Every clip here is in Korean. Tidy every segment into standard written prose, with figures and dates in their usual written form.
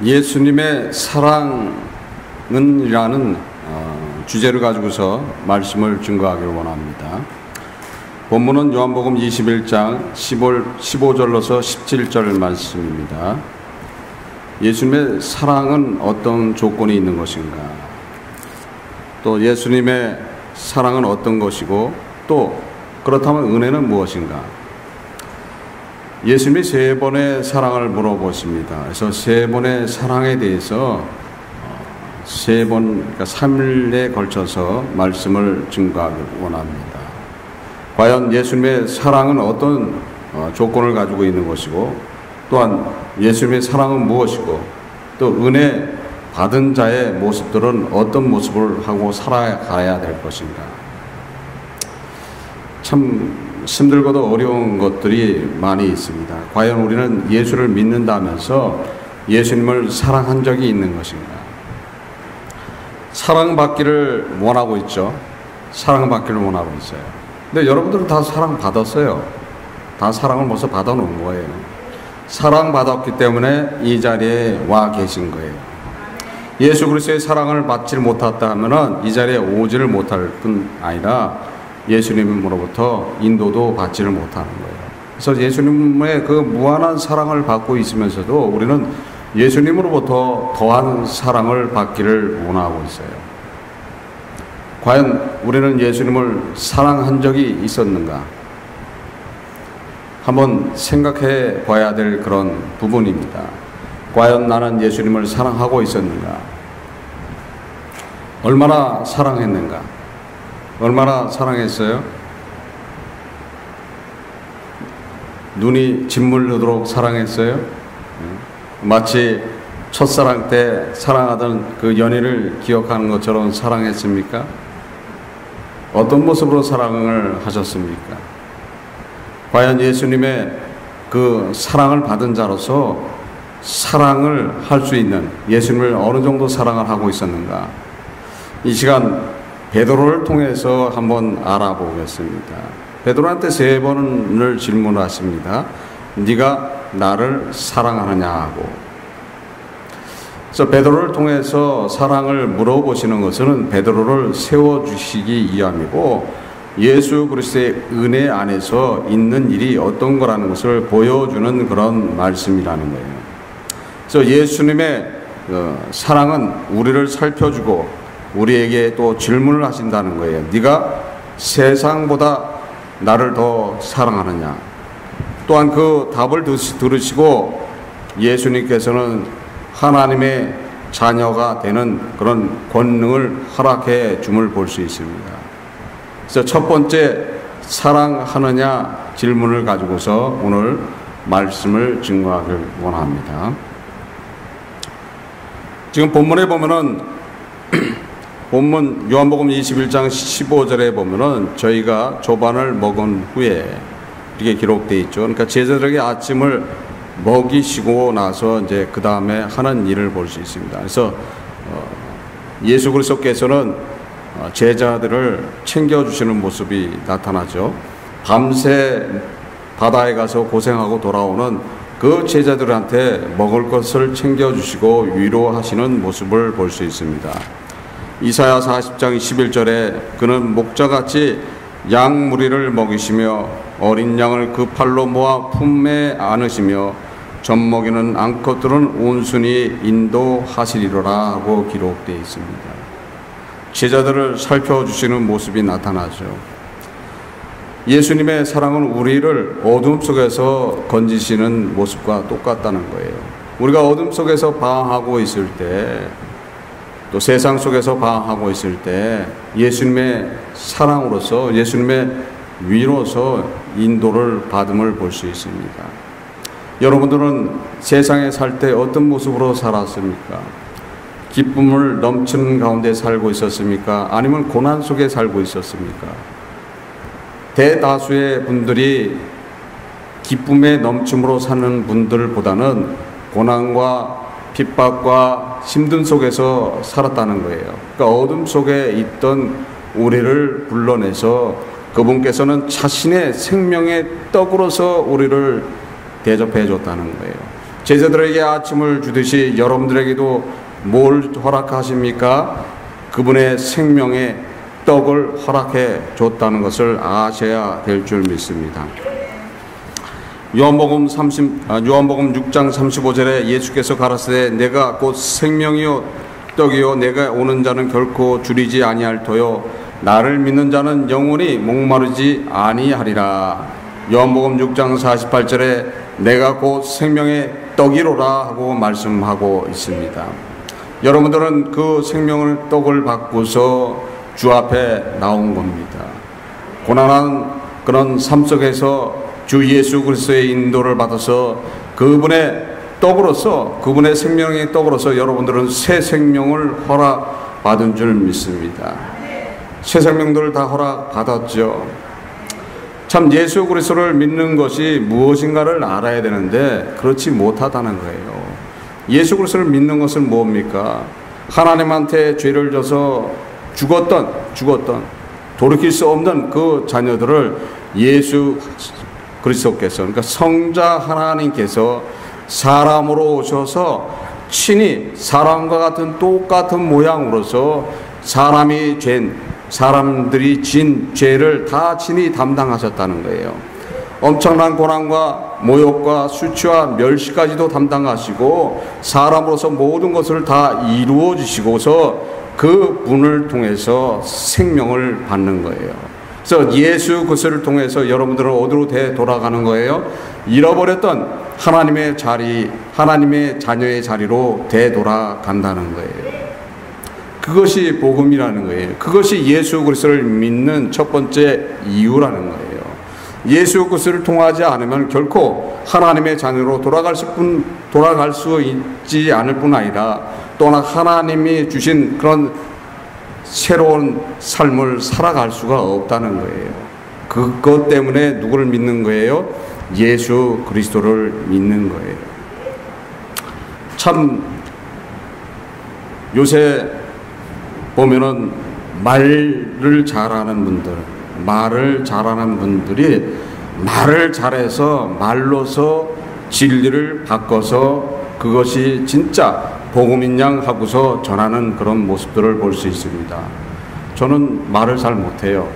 예수님의 사랑은이라는 주제를 가지고서 말씀을 증거하길 원합니다. 본문은 요한복음 21장 15절로서 17절 말씀입니다. 예수님의 사랑은 어떤 조건이 있는 것인가? 또 예수님의 사랑은 어떤 것이고, 또 그렇다면 은혜는 무엇인가? 예수님이 세 번의 사랑을 물어보십니다. 그래서 세 번의 사랑에 대해서 세 번, 그러니까 3일에 걸쳐서 말씀을 증거하길 원합니다. 과연 예수님의 사랑은 어떤 조건을 가지고 있는 것이고, 또한 예수님의 사랑은 무엇이고, 또 은혜 받은 자의 모습들은 어떤 모습을 하고 살아가야 될 것인가? 참 힘들고도 어려운 것들이 많이 있습니다. 과연 우리는 예수를 믿는다면서 예수님을 사랑한 적이 있는 것인가? 사랑받기를 원하고 있죠. 사랑받기를 원하고 있어요. 근데 여러분들은 다 사랑받았어요. 다 사랑을 벌써 받아놓은 거예요. 사랑받았기 때문에 이 자리에 와 계신 거예요. 예수 그리스도의 사랑을 받지 못했다면 이 자리에 오지를 못할 뿐 아니라 예수님으로부터 인도도 받지를 못하는 거예요. 그래서 예수님의 그 무한한 사랑을 받고 있으면서도 우리는 예수님으로부터 더한 사랑을 받기를 원하고 있어요. 과연 우리는 예수님을 사랑한 적이 있었는가? 한번 생각해 봐야 될 그런 부분입니다. 과연 나는 예수님을 사랑하고 있었는가? 얼마나 사랑했는가? 얼마나 사랑했어요? 눈이 짓물 흐르도록 사랑했어요? 마치 첫사랑 때 사랑하던 그 연인을 기억하는 것처럼 사랑했습니까? 어떤 모습으로 사랑을 하셨습니까? 과연 예수님의 그 사랑을 받은 자로서 사랑을 할 수 있는 예수님을 어느 정도 사랑을 하고 있었는가? 이 시간 베드로를 통해서 한번 알아보겠습니다. 베드로한테 세 번을 질문하십니다. 네가 나를 사랑하느냐 하고. 그래서 베드로를 통해서 사랑을 물어보시는 것은 베드로를 세워주시기 위함이고, 예수 그리스도의 은혜 안에서 있는 일이 어떤 거라는 것을 보여주는 그런 말씀이라는 거예요. 그래서 예수님의 사랑은 우리를 살펴주고 우리에게 또 질문을 하신다는 거예요. 네가 세상보다 나를 더 사랑하느냐? 또한 그 답을 들으시고 예수님께서는 하나님의 자녀가 되는 그런 권능을 허락해 줌을 볼 수 있습니다. 그래서 첫 번째 사랑하느냐 질문을 가지고서 오늘 말씀을 증거하길 원합니다. 지금 본문에 보면은 본문 요한복음 21장 15절에 보면은 저희가 조반을 먹은 후에 이렇게 기록되어 있죠. 그러니까 제자들에게 아침을 먹이시고 나서 이제 그 다음에 하는 일을 볼 수 있습니다. 그래서 예수 그리스도께서는 제자들을 챙겨주시는 모습이 나타나죠. 밤새 바다에 가서 고생하고 돌아오는 그 제자들한테 먹을 것을 챙겨주시고 위로하시는 모습을 볼 수 있습니다. 이사야 40장 21절에 그는 목자같이 양 무리를 먹이시며 어린 양을 그 팔로 모아 품에 안으시며 젖먹이는 암컷들은 온순히 인도하시리로라 하고 기록되어 있습니다. 제자들을 살펴주시는 모습이 나타나죠. 예수님의 사랑은 우리를 어둠 속에서 건지시는 모습과 똑같다는 거예요. 우리가 어둠 속에서 방황하고 있을 때, 또 세상 속에서 방황하고 있을 때 예수님의 사랑으로서, 예수님의 위로서 인도를 받음을 볼 수 있습니다. 여러분들은 세상에 살 때 어떤 모습으로 살았습니까? 기쁨을 넘치는 가운데 살고 있었습니까? 아니면 고난 속에 살고 있었습니까? 대다수의 분들이 기쁨에 넘침으로 사는 분들보다는 고난과 핍박과 힘든 속에서 살았다는 거예요. 그러니까 어둠 속에 있던 우리를 불러내서 그분께서는 자신의 생명의 떡으로서 우리를 대접해 줬다는 거예요. 제자들에게 아침을 주듯이 여러분들에게도 뭘 허락하십니까? 그분의 생명의 떡을 허락해 줬다는 것을 아셔야 될 줄 믿습니다. 요한복음 6장 35절에 예수께서 가라사대 내가 곧 생명이요 떡이요 내가 오는 자는 결코 줄이지 아니할 터요 나를 믿는 자는 영원히 목마르지 아니하리라. 요한복음 6장 48절에 내가 곧 생명의 떡이로라 하고 말씀하고 있습니다. 여러분들은 그 생명의 떡을 받고서 주 앞에 나온 겁니다. 고난한 그런 삶 속에서 주 예수 그리스도의 인도를 받아서 그분의 떡으로서, 그분의 생명의 떡으로서 여러분들은 새 생명을 허락받은 줄 믿습니다. 새 생명들을 다 허락받았죠. 참 예수 그리스도를 믿는 것이 무엇인가를 알아야 되는데 그렇지 못하다는 거예요. 예수 그리스도를 믿는 것은 뭡니까? 하나님한테 죄를 져서 죽었던 돌이킬 수 없는 그 자녀들을 예수 그리스도께서, 그러니까 성자 하나님께서 사람으로 오셔서 친히 사람과 같은 똑같은 모양으로서 사람들이 진 죄를 다 친히 담당하셨다는 거예요. 엄청난 고난과 모욕과 수치와 멸시까지도 담당하시고 사람으로서 모든 것을 다 이루어 주시고서 그 분을 통해서 생명을 받는 거예요. 그래서 예수 그리스도를 통해서 여러분들은 어디로 되돌아가는 거예요? 잃어버렸던 하나님의 자리, 하나님의 자녀의 자리로 되돌아간다는 거예요. 그것이 복음이라는 거예요. 그것이 예수 그리스도를 믿는 첫 번째 이유라는 거예요. 예수 그리스도를 통하지 않으면 결코 하나님의 자녀로 돌아갈 수 있지 않을 뿐 아니라 또한 하나님이 주신 그런 새로운 삶을 살아갈 수가 없다는 거예요. 그것 때문에 누구를 믿는 거예요? 예수 그리스도를 믿는 거예요. 참 요새 보면은 말을 잘하는 분들이 말을 잘해서 말로서 진리를 바꿔서 그것이 진짜 복음인 양 하고서 전하는 그런 모습들을 볼 수 있습니다. 저는 말을 잘 못해요.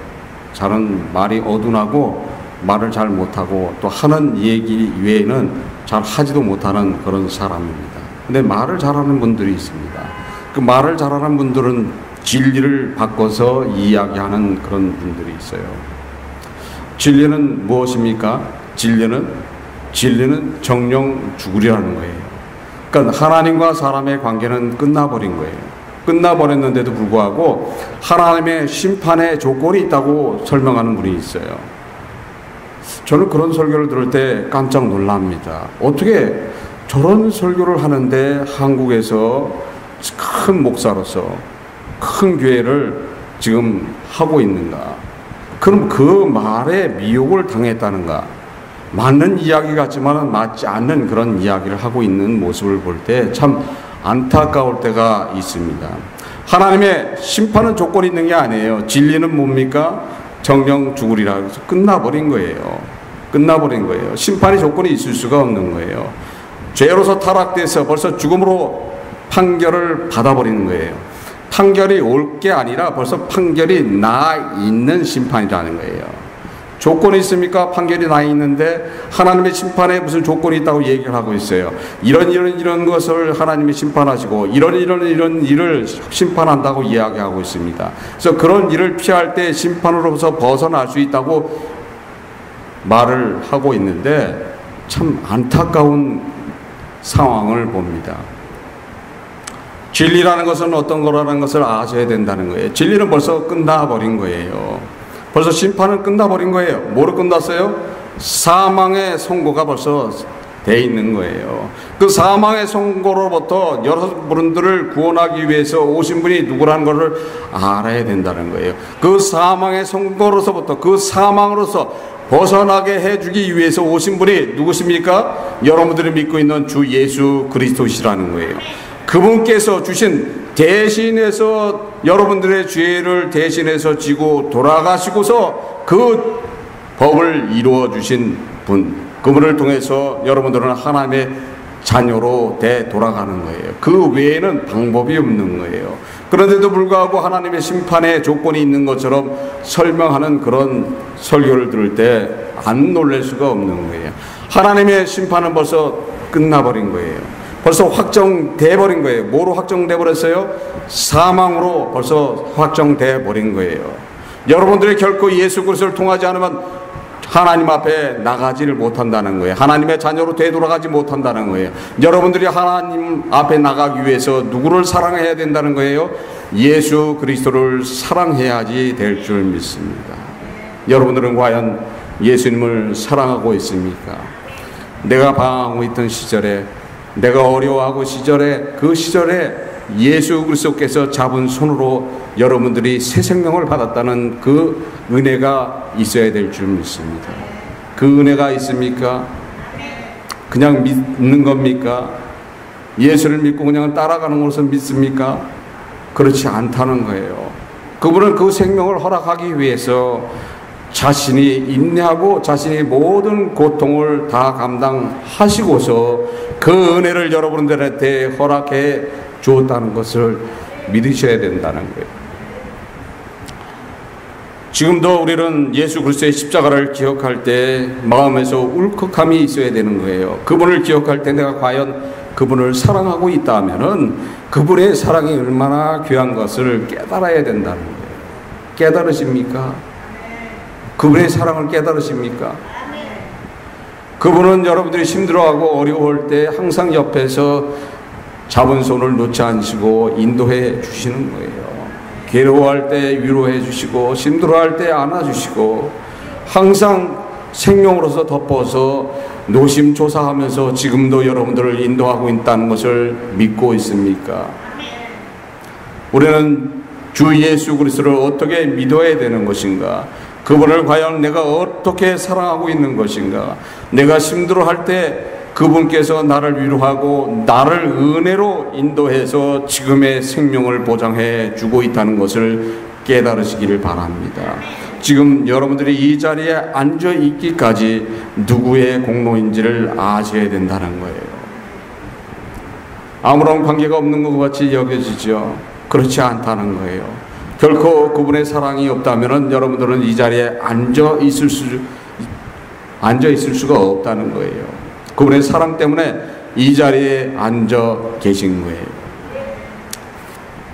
저는 말이 어둔하고 말을 잘 못하고 또 하는 얘기 외에는 잘 하지도 못하는 그런 사람입니다. 근데 말을 잘하는 분들이 있습니다. 그 말을 잘하는 분들은 진리를 바꿔서 이야기하는 그런 분들이 있어요. 진리는 무엇입니까? 진리는 정령 죽으리라는 거예요. 그러니까 하나님과 사람의 관계는 끝나버린 거예요. 끝나버렸는데도 불구하고 하나님의 심판의 조건이 있다고 설명하는 분이 있어요. 저는 그런 설교를 들을 때 깜짝 놀랍니다. 어떻게 저런 설교를 하는데 한국에서 큰 목사로서 큰 교회를 지금 하고 있는가? 그럼 그 말에 미혹을 당했다는가? 맞는 이야기 같지만 맞지 않는 그런 이야기를 하고 있는 모습을 볼 때 참 안타까울 때가 있습니다. 하나님의 심판은 조건이 있는 게 아니에요. 진리는 뭡니까? 정령 죽으리라 해서 끝나버린 거예요. 심판이 조건이 있을 수가 없는 거예요. 죄로서 타락돼서 벌써 죽음으로 판결을 받아버리는 거예요. 판결이 올 게 아니라 벌써 판결이 나 있는 심판이라는 거예요. 조건이 있습니까? 판결이 나 있는데 하나님의 심판에 무슨 조건이 있다고 얘기를 하고 있어요. 이런 것을 하나님이 심판하시고 이런 일을 심판한다고 이야기하고 있습니다. 그래서 그런 일을 피할 때 심판으로서 벗어날 수 있다고 말을 하고 있는데 참 안타까운 상황을 봅니다. 진리라는 것은 어떤 거라는 것을 아셔야 된다는 거예요. 진리는 벌써 끝나버린 거예요. 벌써 심판은 끝나버린 거예요. 뭐로 끝났어요? 사망의 선고가 벌써 돼 있는 거예요. 그 사망의 선고로부터 여러분들을 구원하기 위해서 오신 분이 누구라는 것을 알아야 된다는 거예요. 그 사망의 선고로서부터 그 사망으로서 벗어나게 해주기 위해서 오신 분이 누구십니까? 여러분들이 믿고 있는 주 예수 그리스도시라는 거예요. 그분께서 주신 대신해서 여러분들의 죄를 대신해서 지고 돌아가시고서 그 법을 이루어 주신 분, 그분을 통해서 여러분들은 하나님의 자녀로 되돌아가는 거예요. 그 외에는 방법이 없는 거예요. 그런데도 불구하고 하나님의 심판의 조건이 있는 것처럼 설명하는 그런 설교를 들을 때 안 놀랄 수가 없는 거예요. 하나님의 심판은 벌써 끝나버린 거예요. 벌써 확정돼 버린 거예요. 뭐로 확정돼 버렸어요? 사망으로 벌써 확정돼 버린 거예요. 여러분들이 결코 예수 그리스도를 통하지 않으면 하나님 앞에 나가지를 못한다는 거예요. 하나님의 자녀로 되돌아가지 못한다는 거예요. 여러분들이 하나님 앞에 나가기 위해서 누구를 사랑해야 된다는 거예요? 예수 그리스도를 사랑해야지 될 줄 믿습니다. 여러분들은 과연 예수님을 사랑하고 있습니까? 내가 방황하고 있던 시절에, 내가 어려워하고 그 시절에 예수 그리스도께서 잡은 손으로 여러분들이 새 생명을 받았다는 그 은혜가 있어야 될 줄 믿습니다. 그 은혜가 있습니까? 그냥 믿는 겁니까? 예수를 믿고 그냥 따라가는 것을 믿습니까? 그렇지 않다는 거예요. 그분은 그 생명을 허락하기 위해서 자신이 인내하고 자신이 모든 고통을 다 감당하시고서 그 은혜를 여러분들한테 허락해 주었다는 것을 믿으셔야 된다는 거예요. 지금도 우리는 예수 그리스도의 십자가를 기억할 때 마음에서 울컥함이 있어야 되는 거예요. 그분을 기억할 때 내가 과연 그분을 사랑하고 있다면은 그분의 사랑이 얼마나 귀한 것을 깨달아야 된다는 거예요. 깨달으십니까? 그분의 사랑을 깨달으십니까? 그분은 여러분들이 힘들어하고 어려울 때 항상 옆에서 잡은 손을 놓지 않으시고 인도해 주시는 거예요. 괴로워할 때 위로해 주시고 힘들어할 때 안아주시고 항상 생명으로서 덮어서 노심초사하면서 지금도 여러분들을 인도하고 있다는 것을 믿고 있습니까? 우리는 주 예수 그리스도를 어떻게 믿어야 되는 것인가? 그분을 과연 내가 어떻게 사랑하고 있는 것인가? 내가 힘들어할 때 그분께서 나를 위로하고 나를 은혜로 인도해서 지금의 생명을 보장해 주고 있다는 것을 깨달으시기를 바랍니다. 지금 여러분들이 이 자리에 앉아 있기까지 누구의 공로인지를 아셔야 된다는 거예요. 아무런 관계가 없는 것 같이 여겨지죠. 그렇지 않다는 거예요. 결코 그분의 사랑이 없다면 여러분들은 이 자리에 앉아 있을 수가 없다는 거예요. 그분의 사랑 때문에 이 자리에 앉아 계신 거예요.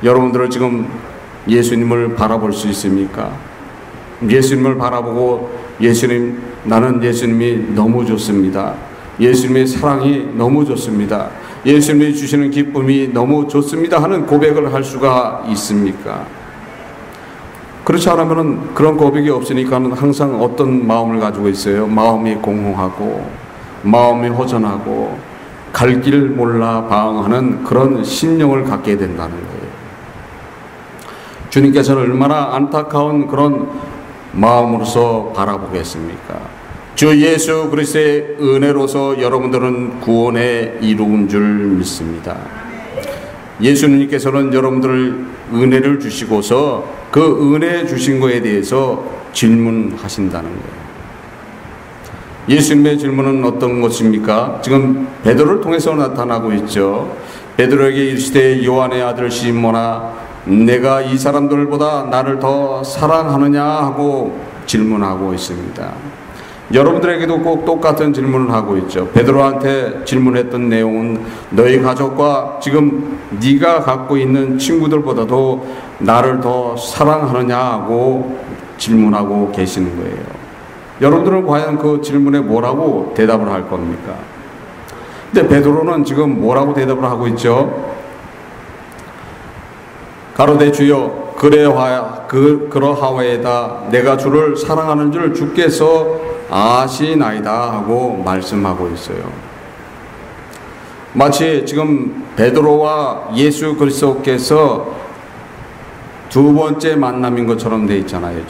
여러분들은 지금 예수님을 바라볼 수 있습니까? 예수님을 바라보고 예수님, 나는 예수님이 너무 좋습니다. 예수님의 사랑이 너무 좋습니다. 예수님이 주시는 기쁨이 너무 좋습니다 하는 고백을 할 수가 있습니까? 그렇지 않으면 그런 고백이 없으니까 항상 어떤 마음을 가지고 있어요? 마음이 공허하고 마음이 허전하고 갈 길 몰라 방황하는 그런 심령을 갖게 된다는 거예요. 주님께서는 얼마나 안타까운 그런 마음으로서 바라보겠습니까? 주 예수 그리스도의 은혜로서 여러분들은 구원에 이루은 줄 믿습니다. 예수님께서는 여러분들을 은혜를 주시고서 그 은혜 주신 것에 대해서 질문하신다는 거예요. 예수님의 질문은 어떤 것입니까? 지금 베드로를 통해서 나타나고 있죠. 베드로에게 이르시되 요한의 아들 시몬아 내가 이 사람들보다 나를 더 사랑하느냐 하고 질문하고 있습니다. 여러분들에게도 꼭 똑같은 질문을 하고 있죠. 베드로한테 질문했던 내용은 너희 가족과 지금 네가 갖고 있는 친구들보다도 나를 더 사랑하느냐 하고 질문하고 계시는 거예요. 여러분들은 과연 그 질문에 뭐라고 대답을 할 겁니까? 근데 베드로는 지금 뭐라고 대답을 하고 있죠? 가로되 주여 그러하오이다 내가 주를 사랑하는 줄 주께서 아시나이다 하고 말씀하고 있어요. 마치 지금 베드로와 예수 그리스도께서 두 번째 만남인 것처럼 돼 있잖아요.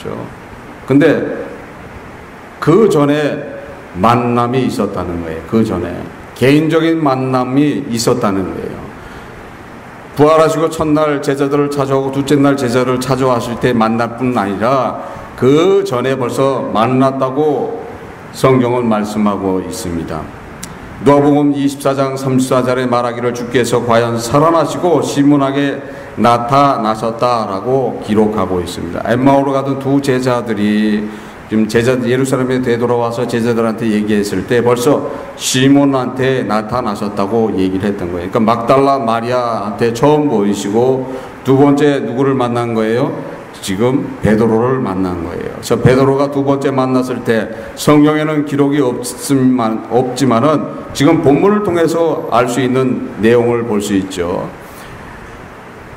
근데 그 전에 만남이 있었다는 거예요. 그 전에 개인적인 만남이 있었다는 거예요. 부활하시고 첫날 제자들을 찾아오고 둘째 날 제자를 찾아왔을 때 만날 뿐 아니라 그 전에 벌써 만났다고 성경은 말씀하고 있습니다. 누가복음 24장 34절에 말하기를 주께서 과연 살아나시고 시몬에게 나타나셨다라고 기록하고 있습니다. 엠마오로 가던 두 제자들이 지금 예루살렘에 되돌아와서 제자들한테 얘기했을 때 벌써 시몬한테 나타나셨다고 얘기를 했던 거예요. 그러니까 막달라 마리아한테 처음 보이시고 두 번째 누구를 만난 거예요? 지금 베드로를 만난 거예요. 그래서 베드로가 두 번째 만났을 때 성경에는 기록이 없지만은 지금 본문을 통해서 알 수 있는 내용을 볼 수 있죠.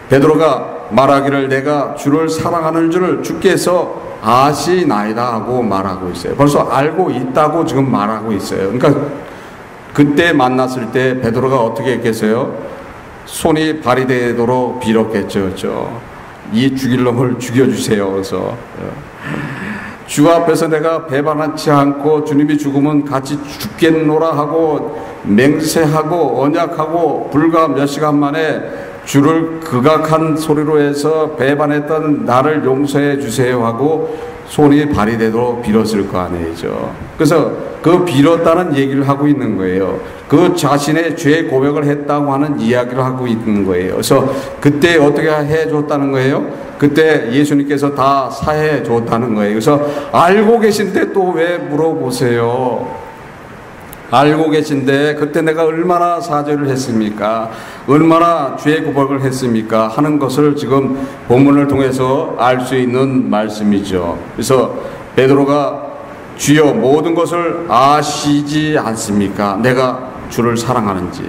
베드로가 말하기를 내가 주를 사랑하는 줄을 주께서 아시나이다 하고 말하고 있어요. 벌써 알고 있다고 지금 말하고 있어요. 그러니까 그때 만났을 때 베드로가 어떻게 했겠어요? 손이 발이 되도록 빌었겠죠. 그렇죠? 이 죽일 놈을 죽여주세요. 그래서 주 앞에서 내가 배반하지 않고 주님이 죽으면 같이 죽겠노라 하고 맹세하고 언약하고 불과 몇 시간 만에 주를 극악한 소리로 해서 배반했던 나를 용서해 주세요 하고 손이 발이 되도록 빌었을 거 아니죠. 그래서 그 빌었다는 얘기를 하고 있는 거예요. 그 자신의 죄 고백을 했다고 하는 이야기를 하고 있는 거예요. 그래서 그때 어떻게 해줬다는 거예요? 그때 예수님께서 다 사해 줬다는 거예요. 그래서 알고 계신데 또 왜 물어보세요? 알고 계신데 그때 내가 얼마나 사죄를 했습니까? 얼마나 죄 고백을 했습니까? 하는 것을 지금 본문을 통해서 알 수 있는 말씀이죠. 그래서 베드로가 주여 모든 것을 아시지 않습니까? 내가 주를 사랑하는지.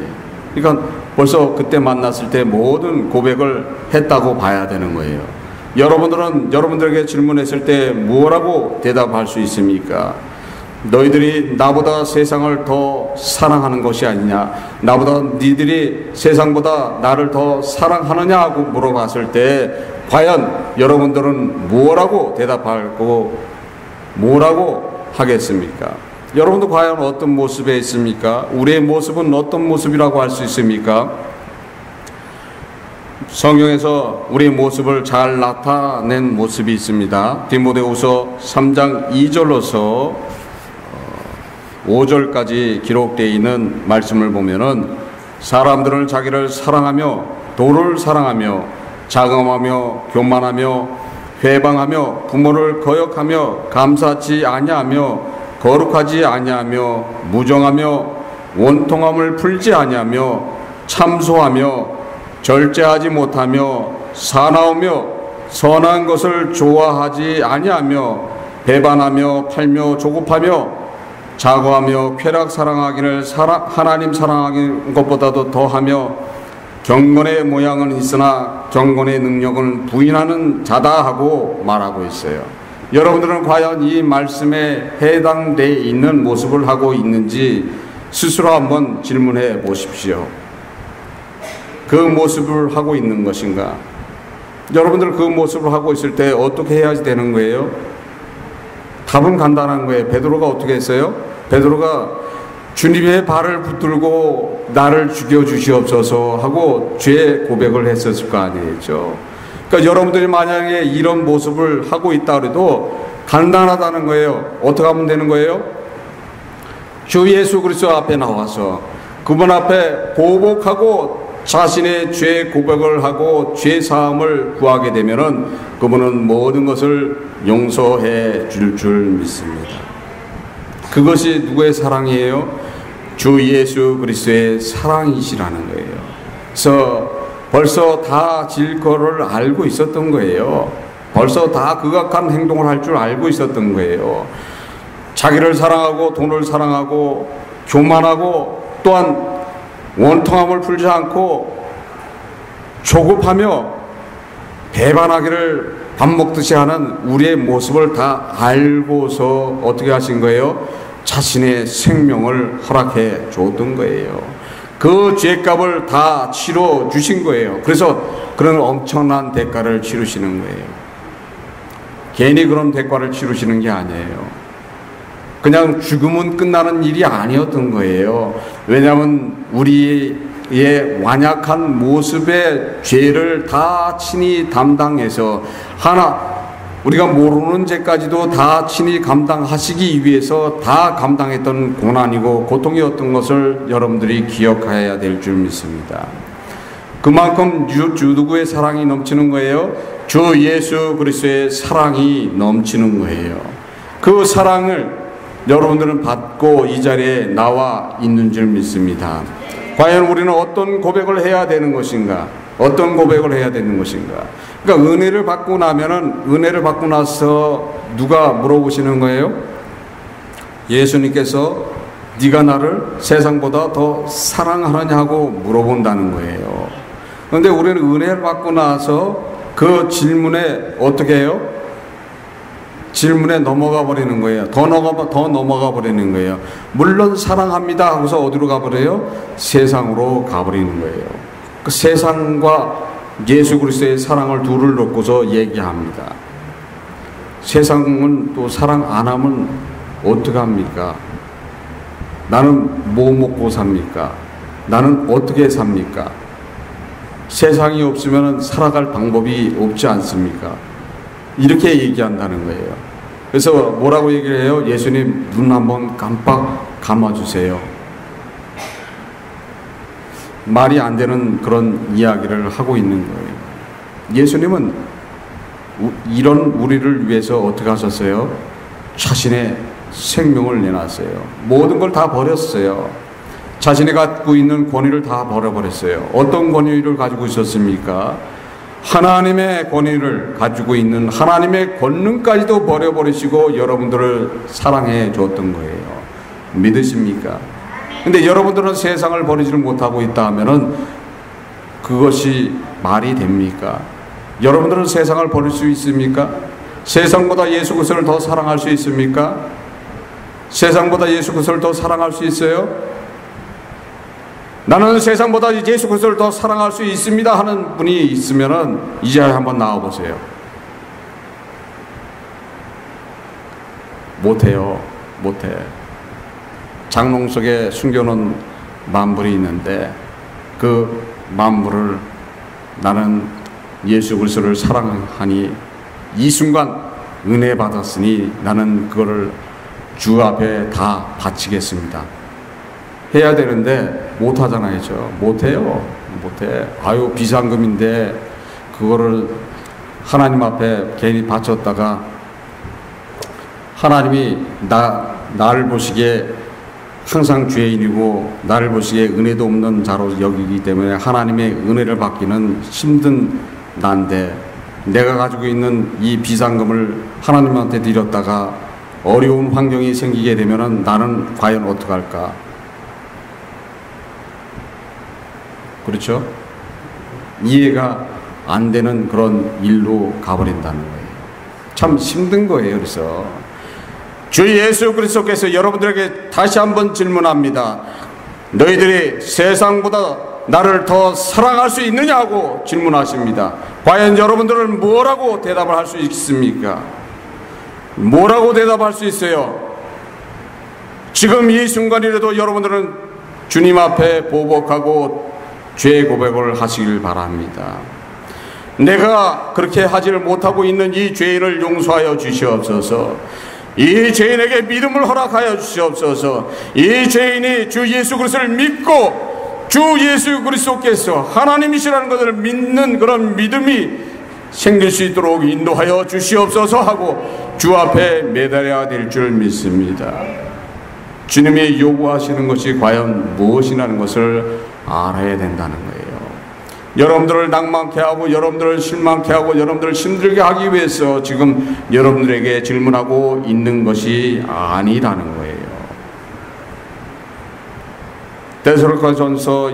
그러니까 벌써 그때 만났을 때 모든 고백을 했다고 봐야 되는 거예요. 여러분들은 여러분들에게 질문했을 때 뭐라고 대답할 수 있습니까? 너희들이 나보다 세상을 더 사랑하는 것이 아니냐, 나보다 니들이 세상보다 나를 더 사랑하느냐 하고 물어봤을 때 과연 여러분들은 뭐라고 대답하고 뭐라고 하겠습니까? 여러분도 과연 어떤 모습에 있습니까? 우리의 모습은 어떤 모습이라고 할 수 있습니까? 성경에서 우리의 모습을 잘 나타낸 모습이 있습니다. 디모데후서 3장 2절로서 5절까지 기록되어 있는 말씀을 보면은 사람들은 자기를 사랑하며 도를 사랑하며 자금하며 교만하며 회방하며 부모를 거역하며 감사치 아니하며 거룩하지 아니하며 무정하며 원통함을 풀지 아니하며 참소하며 절제하지 못하며 사나우며 선한 것을 좋아하지 아니하며 배반하며 팔며 조급하며 자고하며 쾌락 사랑하기를 하나님 사랑하는 것보다도 더하며 경건의 모양은 있으나 경건의 능력은 부인하는 자다 하고 말하고 있어요. 여러분들은 과연 이 말씀에 해당되어 있는 모습을 하고 있는지 스스로 한번 질문해 보십시오. 그 모습을 하고 있는 것인가? 여러분들 그 모습을 하고 있을 때 어떻게 해야 되는 거예요? 답은 간단한 거예요. 베드로가 어떻게 했어요? 베드로가 주님의 발을 붙들고 나를 죽여주시옵소서 하고 죄 고백을 했었을 거 아니겠죠. 그러니까 여러분들이 만약에 이런 모습을 하고 있다 그래도 간단하다는 거예요. 어떻게 하면 되는 거예요? 주 예수 그리스도 앞에 나와서 그분 앞에 보복하고 자신의 죄 고백을 하고 죄 사함을 구하게 되면은 그분은 모든 것을 용서해 줄 믿습니다. 그것이 누구의 사랑이에요? 주 예수 그리스도의 사랑이시라는 거예요. 그래서 벌써 다 질거를 알고 있었던 거예요. 벌써 다 극악한 행동을 할 줄 알고 있었던 거예요. 자기를 사랑하고 돈을 사랑하고 교만하고 또한 원통함을 풀지 않고 조급하며 배반하기를 밥 먹듯이 하는 우리의 모습을 다 알고서 어떻게 하신 거예요? 자신의 생명을 허락해 줬던 거예요. 그 죄값을 다 치러 주신 거예요. 그래서 그런 엄청난 대가를 치르시는 거예요. 괜히 그런 대가를 치르시는 게 아니에요. 그냥 죽으면 끝나는 일이 아니었던 거예요. 왜냐하면 우리의 완약한 모습의 죄를 다 친히 담당해서 우리가 모르는 죄까지도 다 친히 감당하시기 위해서 다 감당했던 고난이고 고통이었던 것을 여러분들이 기억해야 될 줄 믿습니다. 그만큼 주 누구의 사랑이 넘치는 거예요? 주 예수 그리스도의 사랑이 넘치는 거예요. 그 사랑을 여러분들은 받고 이 자리에 나와 있는 줄 믿습니다. 과연 우리는 어떤 고백을 해야 되는 것인가? 어떤 고백을 해야 되는 것인가? 그러니까 은혜를 받고 나면은, 은혜를 받고 나서 누가 물어보시는 거예요? 예수님께서 네가 나를 세상보다 더 사랑하느냐고 물어본다는 거예요. 그런데 우리는 은혜를 받고 나서 그 질문에 어떻게 해요? 질문에 넘어가 버리는 거예요. 더 넘어가 버리는 거예요. 물론 사랑합니다 하고서 어디로 가버려요? 세상으로 가버리는 거예요. 그 세상과 예수 그리스도의 사랑을 둘을 놓고서 얘기합니다. 세상은 또 사랑 안 하면 어떡합니까? 나는 뭐 먹고 삽니까? 나는 어떻게 삽니까? 세상이 없으면 살아갈 방법이 없지 않습니까? 이렇게 얘기한다는 거예요. 그래서 뭐라고 얘기를 해요? 예수님 눈 한번 깜빡 감아주세요. 말이 안 되는 그런 이야기를 하고 있는 거예요. 예수님은 이런 우리를 위해서 어떻게 하셨어요? 자신의 생명을 내놨어요. 모든 걸 다 버렸어요. 자신이 갖고 있는 권위를 다 버려버렸어요. 어떤 권위를 가지고 있었습니까? 하나님의 권위를 가지고 있는 하나님의 권능까지도 버려버리시고 여러분들을 사랑해 줬던 거예요. 믿으십니까? 근데 여러분들은 세상을 버리지를 못하고 있다 하면은 그것이 말이 됩니까? 여러분들은 세상을 버릴 수 있습니까? 세상보다 예수 그리스도를 더 사랑할 수 있습니까? 세상보다 예수 그리스도를 더 사랑할 수 있어요? 나는 세상보다 예수 그리스도를 더 사랑할 수 있습니다 하는 분이 있으면은 이 자리에 한번 나와 보세요. 못해요. 못해. 장롱 속에 숨겨놓은 만물이 있는데 그 만물을 나는 예수 그리스도를 사랑하니 이 순간 은혜 받았으니 나는 그거를 주 앞에 다 바치겠습니다. 해야 되는데 못하잖아요. 못해요. 못해. 아유 비상금인데 그거를 하나님 앞에 괜히 바쳤다가 하나님이 나를 보시기에 항상 죄인이고 나를 보시기에 은혜도 없는 자로 여기기 때문에 하나님의 은혜를 받기는 힘든 난데 내가 가지고 있는 이 비상금을 하나님한테 드렸다가 어려운 환경이 생기게 되면은 나는 과연 어떡할까? 그렇죠? 이해가 안 되는 그런 일로 가버린다는 거예요. 참 힘든 거예요. 그래서 주 예수 그리스도께서 여러분들에게 다시 한번 질문합니다. 너희들이 세상보다 나를 더 사랑할 수 있느냐고 질문하십니다. 과연 여러분들은 뭐라고 대답을 할 수 있습니까? 뭐라고 대답할 수 있어요? 지금 이 순간이라도 여러분들은 주님 앞에 보복하고 죄 고백을 하시길 바랍니다. 내가 그렇게 하지를 못하고 있는 이 죄인을 용서하여 주시옵소서. 이 죄인에게 믿음을 허락하여 주시옵소서. 이 죄인이 주 예수 그리스도를 믿고 주 예수 그리스도께서 하나님이시라는 것을 믿는 그런 믿음이 생길 수 있도록 인도하여 주시옵소서 하고 주 앞에 매달려야 될 줄 믿습니다. 주님이 요구하시는 것이 과연 무엇이라는 것을 알아야 된다는 거예요. 여러분들을 낭만케 하고 여러분들을 실망케 하고 여러분들을 힘들게 하기 위해서 지금 여러분들에게 질문하고 있는 것이 아니라는 거예요. 데살로니가전서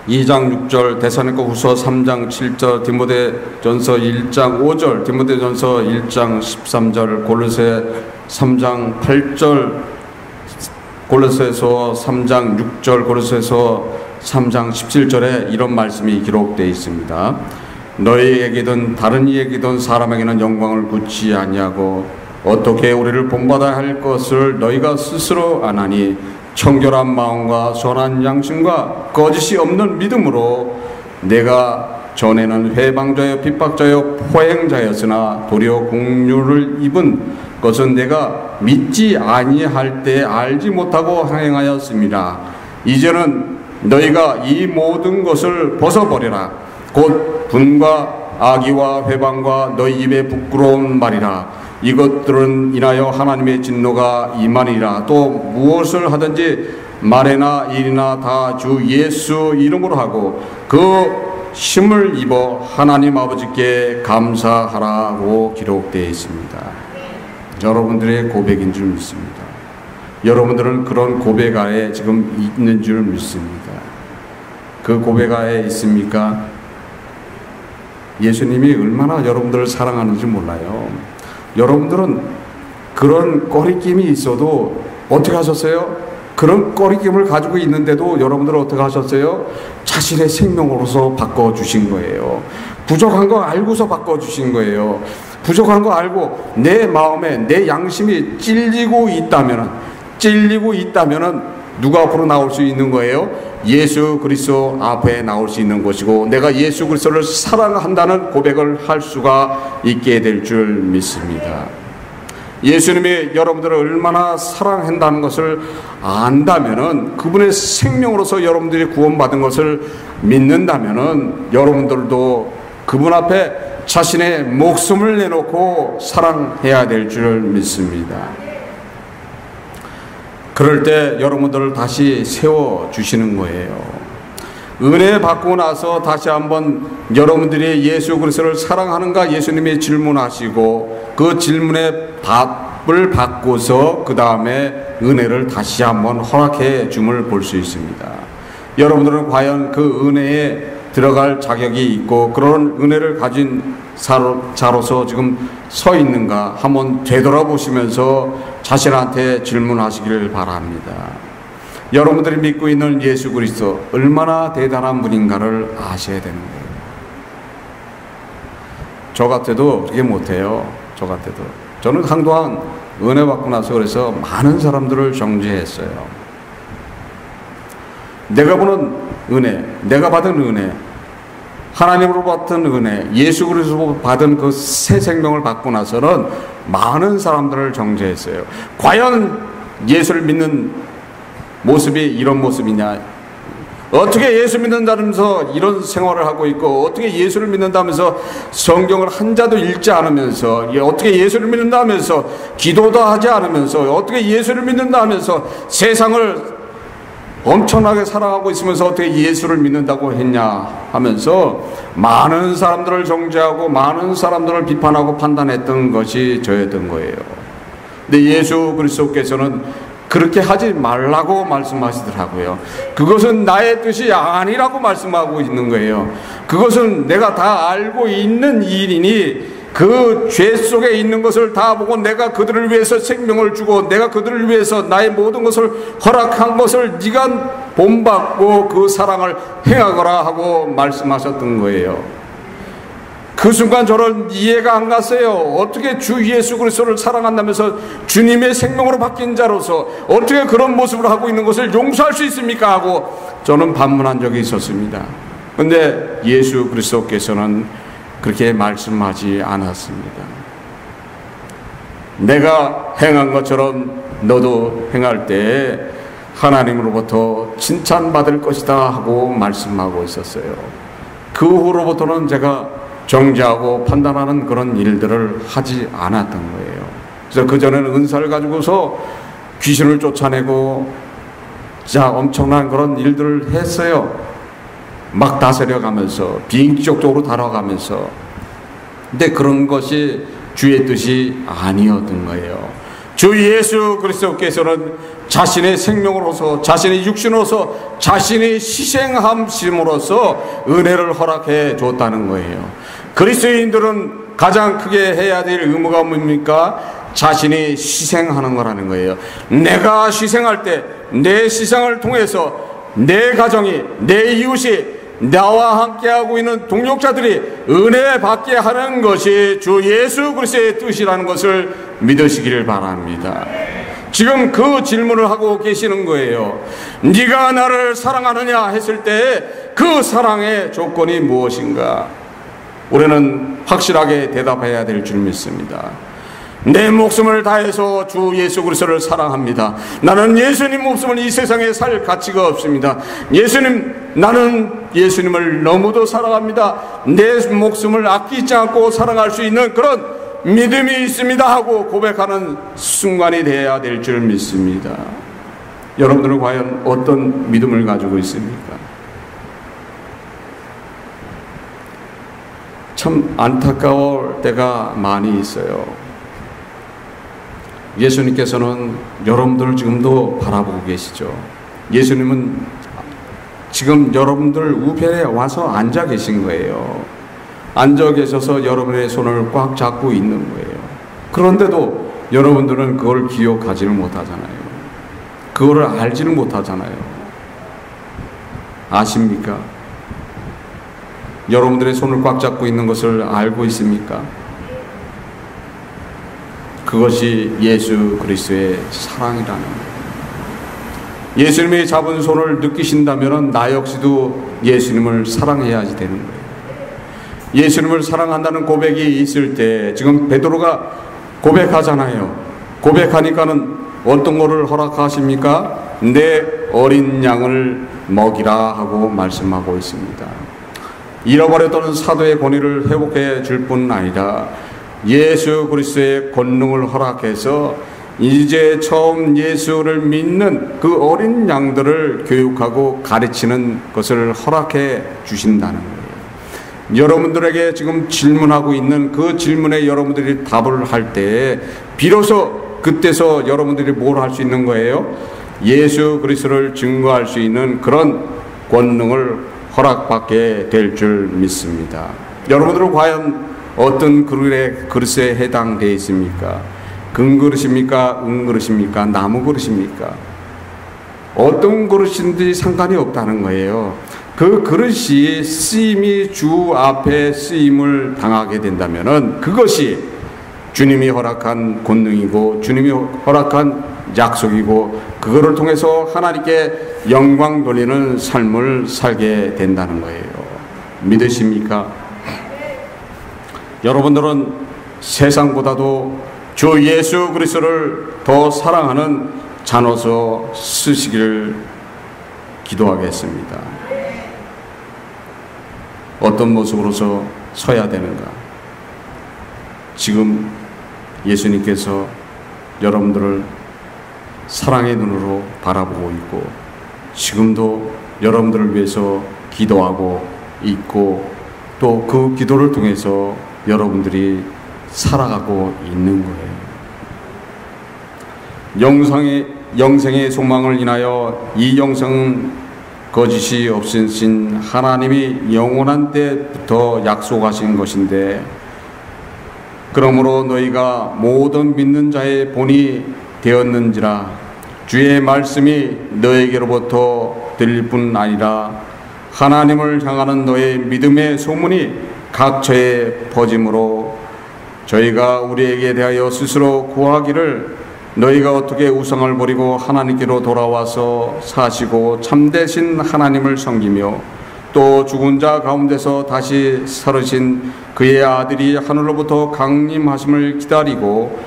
2장 6절, 데살로니가후서 3장 7절, 디모데전서 1장 5절, 디모데전서 1장 13절, 골로새 3장 8절, 골로새서 3장 6절, 골로새서 3장 17절에 이런 말씀이 기록되어 있습니다. 너희에게든 다른 이에게든 사람에게는 영광을 굳이 아니하고 어떻게 우리를 본받아야 할 것을 너희가 스스로 아나니 청결한 마음과 선한 양심과 거짓이 없는 믿음으로 내가 전에는 회방자여 핍박자여 포행자였으나 도리어 공유를 입은 것은 내가 믿지 아니할 때 알지 못하고 행하였습니다. 이제는 너희가 이 모든 것을 벗어버려라. 곧 분과 악의와 회방과 너희 입에 부끄러운 말이라. 이것들은 인하여 하나님의 진노가 임하니라. 또 무엇을 하든지 말이나 일이나 다 주 예수 이름으로 하고 그 힘을 입어 하나님 아버지께 감사하라고 기록되어 있습니다. 여러분들의 고백인 줄 믿습니다. 여러분들은 그런 고백 아래 지금 있는 줄 믿습니다. 그 고백 아래 있습니까? 예수님이 얼마나 여러분들을 사랑하는지 몰라요. 여러분들은 그런 꺼리낌이 있어도 어떻게 하셨어요? 그런 꺼리낌을 가지고 있는데도 여러분들은 어떻게 하셨어요? 자신의 생명으로서 바꿔주신 거예요. 부족한 거 알고서 바꿔주신 거예요. 부족한 거 알고 내 마음에 내 양심이 찔리고 있다면은 누가 앞으로 나올 수 있는 거예요? 예수 그리스도 앞에 나올 수 있는 것이고 내가 예수 그리스도를 사랑한다는 고백을 할 수가 있게 될 줄 믿습니다. 예수님이 여러분들을 얼마나 사랑한다는 것을 안다면은 그분의 생명으로서 여러분들이 구원받은 것을 믿는다면은 여러분들도 그분 앞에 자신의 목숨을 내놓고 사랑해야 될 줄 믿습니다. 그럴 때 여러분들을 다시 세워주시는 거예요. 은혜 받고 나서 다시 한번 여러분들이 예수 그리스도를 사랑하는가 예수님이 질문하시고 그 질문에 답을 받고서 그 다음에 은혜를 다시 한번 허락해 줌을 볼 수 있습니다. 여러분들은 과연 그 은혜에 들어갈 자격이 있고 그런 은혜를 가진 자로서 지금 서 있는가 한번 되돌아보시면서 자신한테 질문하시기를 바랍니다. 여러분들이 믿고 있는 예수 그리스도 얼마나 대단한 분인가를 아셔야 되는 거예요. 저 같아도 그렇게 못해요. 저 같아도. 저는 한동안 은혜 받고 나서 그래서 많은 사람들을 정죄했어요. 내가 보는 은혜, 내가 받은 은혜, 하나님으로 받은 은혜, 예수 그리스도로 받은 그 새 생명을 받고 나서는 많은 사람들을 정죄했어요. 과연 예수를 믿는 모습이 이런 모습이냐? 어떻게 예수 믿는다면서 이런 생활을 하고 있고 어떻게 예수를 믿는다면서 성경을 한 자도 읽지 않으면서 어떻게 예수를 믿는다면서 기도도 하지 않으면서 어떻게 예수를 믿는다면서 세상을 엄청나게 사랑하고 있으면서 어떻게 예수를 믿는다고 했냐 하면서 많은 사람들을 정죄하고 많은 사람들을 비판하고 판단했던 것이 저였던 거예요. 근데 예수 그리스도께서는 그렇게 하지 말라고 말씀하시더라고요. 그것은 나의 뜻이 아니라고 말씀하고 있는 거예요. 그것은 내가 다 알고 있는 일이니 그 죄 속에 있는 것을 다 보고 내가 그들을 위해서 생명을 주고 내가 그들을 위해서 나의 모든 것을 허락한 것을 네가 본받고 그 사랑을 행하거라 하고 말씀하셨던 거예요. 그 순간 저는 이해가 안 갔어요. 어떻게 주 예수 그리스도를 사랑한다면서 주님의 생명으로 바뀐 자로서 어떻게 그런 모습을 하고 있는 것을 용서할 수 있습니까? 하고 저는 반문한 적이 있었습니다. 그런데 예수 그리스도께서는 그렇게 말씀하지 않았습니다. 내가 행한 것처럼 너도 행할 때 하나님으로부터 칭찬받을 것이다 하고 말씀하고 있었어요. 그 후로부터는 제가 정죄하고 판단하는 그런 일들을 하지 않았던 거예요. 그래서 그전에는 은사를 가지고서 귀신을 쫓아내고 진짜 엄청난 그런 일들을 했어요. 막 다스려가면서 비인격적으로 다뤄가면서. 근데 그런 것이 주의 뜻이 아니었던 거예요. 주 예수 그리스도께서는 자신의 생명으로서 자신의 육신으로서 자신의 희생함심으로써 은혜를 허락해 줬다는 거예요. 그리스도인들은 가장 크게 해야 될 의무가 뭡니까? 자신이 희생하는 거라는 거예요. 내가 희생할 때 내 희생을 통해서 내 가정이 내 이웃이 나와 함께하고 있는 동역자들이 은혜 받게 하는 것이 주 예수 그리스도의 뜻이라는 것을 믿으시기를 바랍니다. 지금 그 질문을 하고 계시는 거예요. 네가 나를 사랑하느냐 했을 때 그 사랑의 조건이 무엇인가? 우리는 확실하게 대답해야 될 줄 믿습니다. 내 목숨을 다해서 주 예수 그리스도를 사랑합니다. 나는 예수님 없으면 이 세상에 살 가치가 없습니다. 나는 예수님을 너무도 사랑합니다. 내 목숨을 아끼지 않고 사랑할 수 있는 그런 믿음이 있습니다 하고 고백하는 순간이 되어야 될 줄 믿습니다. 여러분들은 과연 어떤 믿음을 가지고 있습니까? 참 안타까울 때가 많이 있어요. 예수님께서는 여러분들을 지금도 바라보고 계시죠. 예수님은 지금 여러분들 우편에 와서 앉아 계신 거예요. 앉아 계셔서 여러분의 손을 꽉 잡고 있는 거예요. 그런데도 여러분들은 그걸 기억하지를 못하잖아요. 그거를 알지를 못하잖아요. 아십니까? 여러분들의 손을 꽉 잡고 있는 것을 알고 있습니까? 그것이 예수 그리스도의 사랑이라는 거예요. 예수님이 잡은 손을 느끼신다면 나 역시도 예수님을 사랑해야지 되는 거예요. 예수님을 사랑한다는 고백이 있을 때 지금 베드로가 고백하잖아요. 고백하니까는 어떤 거를 허락하십니까? 내 어린 양을 먹이라 하고 말씀하고 있습니다. 잃어버렸던 사도의 권위를 회복해 줄 뿐 아니라 예수 그리스도의 권능을 허락해서 이제 처음 예수를 믿는 그 어린 양들을 교육하고 가르치는 것을 허락해 주신다는 거예요. 여러분들에게 지금 질문하고 있는 그 질문에 여러분들이 답을 할 때 비로소 그때서 여러분들이 뭘 할 수 있는 거예요? 예수 그리스도를 증거할 수 있는 그런 권능을 허락받게 될 줄 믿습니다. 여러분들은 과연 어떤 그릇에 해당되어 있습니까? 금그릇입니까? 은그릇입니까? 나무 그릇입니까? 어떤 그릇인지 상관이 없다는 거예요. 그 그릇이 쓰임이 주 앞에 쓰임을 당하게 된다면은 그것이 주님이 허락한 권능이고 주님이 허락한 약속이고 그거를 통해서 하나님께 영광 돌리는 삶을 살게 된다는 거예요. 믿으십니까? 여러분들은 세상보다도 주 예수 그리스도를 더 사랑하는 자로서 쓰시기를 기도하겠습니다. 어떤 모습으로서 서야 되는가? 지금 예수님께서 여러분들을 사랑의 눈으로 바라보고 있고 지금도 여러분들을 위해서 기도하고 있고 또 그 기도를 통해서 여러분들이 살아가고 있는 거예요. 영생의 소망을 인하여 이 영생은 거짓이 없으신 하나님이 영원한 때부터 약속하신 것인데 그러므로 너희가 모든 믿는 자의 본이 되었는지라 주의 말씀이 너에게로부터 들릴 뿐 아니라 하나님을 향하는 너의 믿음의 소문이 각처에 퍼짐으로 저희가 우리에게 대하여 스스로 구하기를 너희가 어떻게 우상을 버리고 하나님께로 돌아와서 사시고 참되신 하나님을 섬기며 또 죽은 자 가운데서 다시 살으신 그의 아들이 하늘로부터 강림하심을 기다리고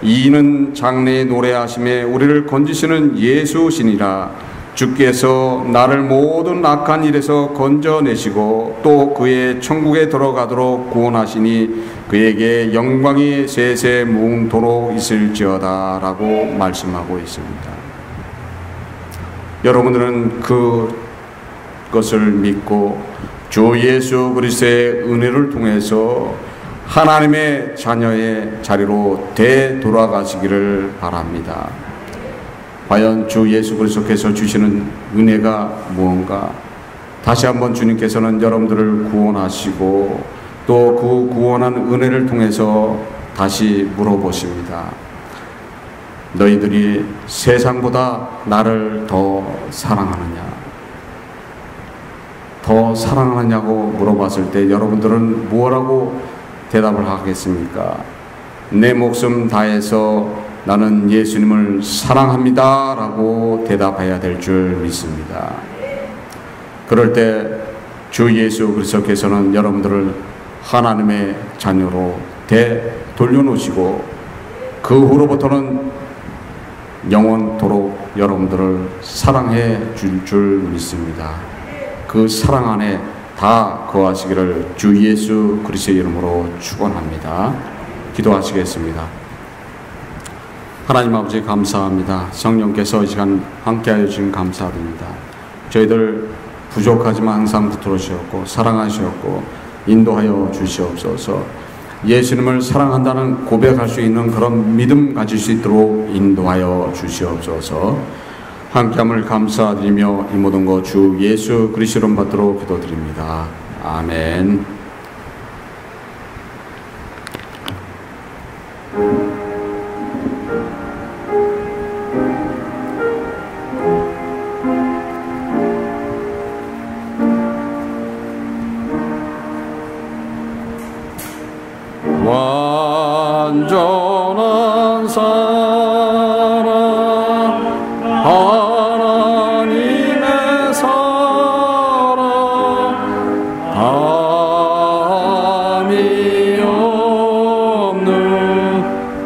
이는 장래의 노래하심에 우리를 건지시는 예수시니라. 주께서 나를 모든 악한 일에서 건져내시고 또 그의 천국에 들어가도록 구원하시니 그에게 영광이 세세 무궁토록 있을지어다 라고 말씀하고 있습니다. 여러분들은 그것을 믿고 주 예수 그리스도의 은혜를 통해서 하나님의 자녀의 자리로 되돌아가시기를 바랍니다. 과연 주 예수 그리스도께서 주시는 은혜가 무언가? 다시 한번 주님께서는 여러분들을 구원하시고 또 그 구원한 은혜를 통해서 다시 물어보십니다. 너희들이 세상보다 나를 더 사랑하느냐? 더 사랑하느냐고 물어봤을 때 여러분들은 뭐라고 대답을 하겠습니까? 내 목숨 다해서 나는 예수님을 사랑합니다 라고 대답해야 될 줄 믿습니다. 그럴 때 주 예수 그리스도께서는 여러분들을 하나님의 자녀로 돌려놓으시고 그 후로부터는 영원토록 여러분들을 사랑해 줄 믿습니다. 그 사랑 안에 다 거하시기를 주 예수 그리스도의 이름으로 축원합니다. 기도하시겠습니다. 하나님 아버지 감사합니다. 성령께서 이 시간 함께하여 주신 감사드립니다. 저희들 부족하지만 항상 붙들어 주셨고 사랑하셨고 인도하여 주시옵소서. 예수님을 사랑한다는 고백할 수 있는 그런 믿음 가질 수 있도록 인도하여 주시옵소서. 함께함을 감사드리며 이 모든 것 주 예수 그리스도 이름 받도록 기도드립니다. 아멘. 완전한 사랑 하나님의 사랑 담이 없는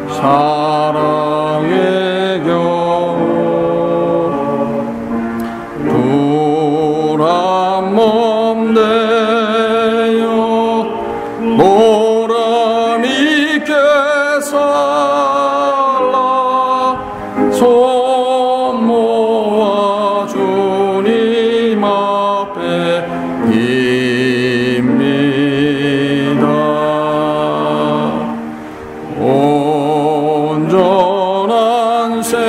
사랑의 경우 둘 한 몸 되어 보람 있게 살라 손 모아 주님 앞에 빕니다. 온전한 생활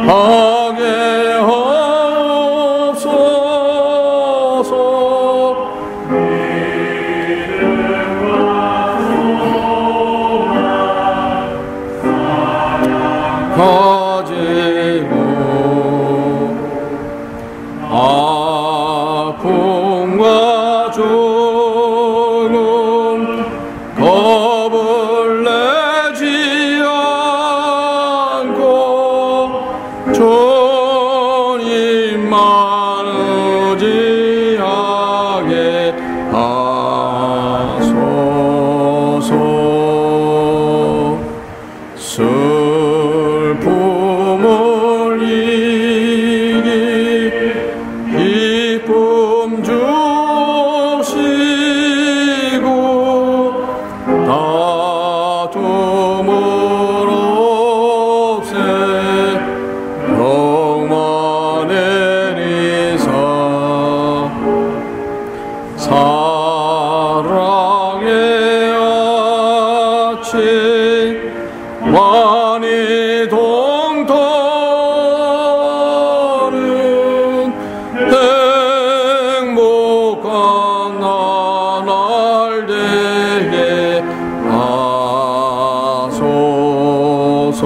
하게 하옵소서. 가지고 아픔과 죽음 겁을 내지 않고 주님만 의지하게 하소서. 슬픔을 이기 기쁨 주시고 다툼을 없애 평화 내리사 사랑의 아침 많이 동터는 행복한 나날 되게 하소서.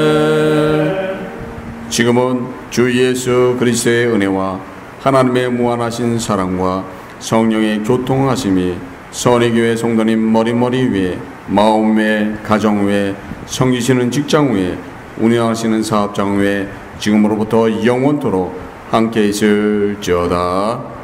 아멘. 지금은 주 예수 그리스도의 은혜와 하나님의 무한하신 사랑과 성령의 교통하심이 선의교회 성도님 머리머리 위에 마음 위에 가정 위에 섬기시는 직장 위에 운영하시는 사업장 위에 지금으로부터 영원토록 함께 있을지어다.